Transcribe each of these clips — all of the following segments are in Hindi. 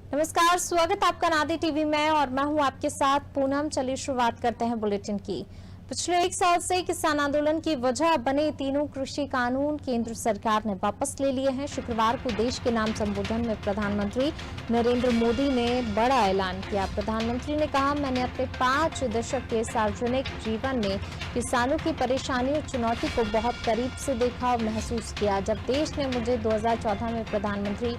नमस्कार, स्वागत आपका नादी टीवी में और मैं हूं आपके साथ पूनम। चलिए शुरुआत करते हैं बुलेटिन की। पिछले 1 साल से किसान आंदोलन की वजह बने तीनों कृषि कानून केंद्र सरकार ने वापस ले लिए हैं। शुक्रवार को देश के नाम संबोधन में प्रधानमंत्री नरेंद्र मोदी ने बड़ा ऐलान किया। प्रधानमंत्री ने कहा, मैंने अपने 5 दशक के सार्वजनिक जीवन में किसानों की परेशानी और चुनौती को बहुत करीब से देखा और महसूस किया। जब देश ने मुझे 2014 में प्रधानमंत्री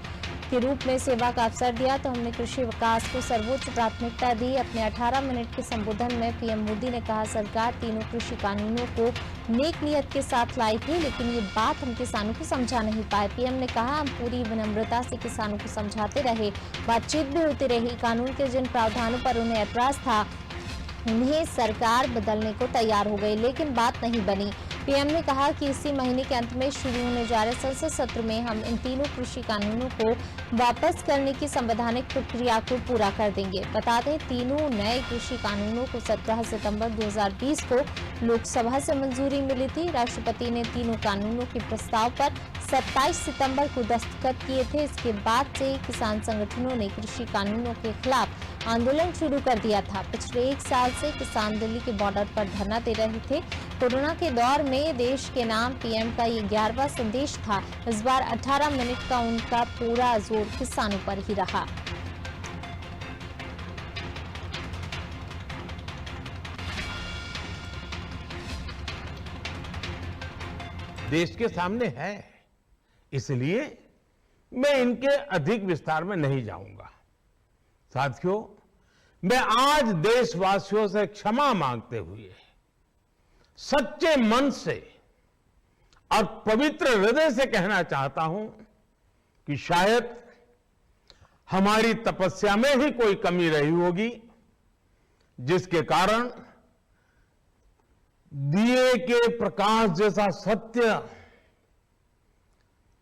के रूप में सेवा का अवसर दिया तो हमने कृषि विकास को सर्वोच्च प्राथमिकता दी। अपने 18 मिनट के संबोधन में पीएम मोदी ने कहा, सरकार तीनों कृषि कानूनों को नेक नियत के साथ लाई थी, लेकिन ये बात हम किसानों को समझा नहीं पाए। पीएम ने कहा, हम पूरी विनम्रता से किसानों को समझाते रहे, बातचीत भी होती रही। कानून के जिन प्रावधानों पर उन्हें ऐतराज था उन्हें सरकार बदलने को तैयार हो गई, लेकिन बात नहीं बनी। पीएम ने कहा कि इसी महीने के अंत में शुरू होने जा रहे संसद सत्र में हम इन तीनों कृषि कानूनों को वापस करने की संवैधानिक प्रक्रिया को पूरा कर देंगे। बता दें, तीनों नए कृषि कानूनों को 17 सितंबर 2020 को लोकसभा से मंजूरी मिली थी। राष्ट्रपति ने तीनों कानूनों के प्रस्ताव पर 27 सितंबर को दस्तखत किए थे। इसके बाद से किसान संगठनों ने कृषि कानूनों के खिलाफ आंदोलन शुरू कर दिया था। पिछले 1 साल से किसान दिल्ली के बॉर्डर पर धरना दे रहे थे। कोरोना के दौर में देश के नाम पीएम का ये 11वां संदेश था। इस बार 18 मिनट का उनका पूरा जोर किसानों पर ही रहा। देश के सामने है, इसलिए मैं इनके अधिक विस्तार में नहीं जाऊंगा। साथियों, मैं आज देशवासियों से क्षमा मांगते हुए सच्चे मन से और पवित्र हृदय से कहना चाहता हूं कि शायद हमारी तपस्या में ही कोई कमी रही होगी, जिसके कारण दिए के प्रकाश जैसा सत्य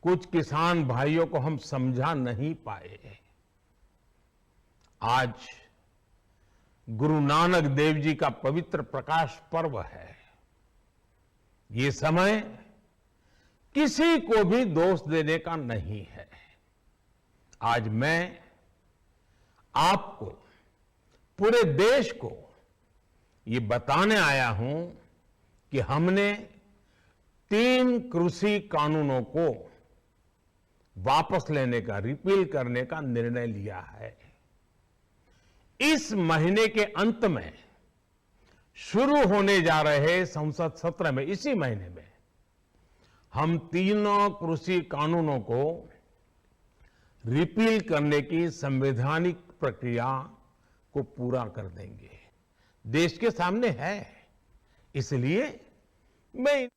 कुछ किसान भाइयों को हम समझा नहीं पाए। आज गुरु नानक देव जी का पवित्र प्रकाश पर्व है। ये समय किसी को भी दोष देने का नहीं है। आज मैं आपको, पूरे देश को ये बताने आया हूं कि हमने 3 कृषि कानूनों को वापस लेने का, रिपील करने का निर्णय लिया है। इस महीने के अंत में शुरू होने जा रहे संसद सत्र में, इसी महीने में हम तीनों कृषि कानूनों को रिपील करने की संवैधानिक प्रक्रिया को पूरा कर देंगे। देश के सामने है, इसलिए मैं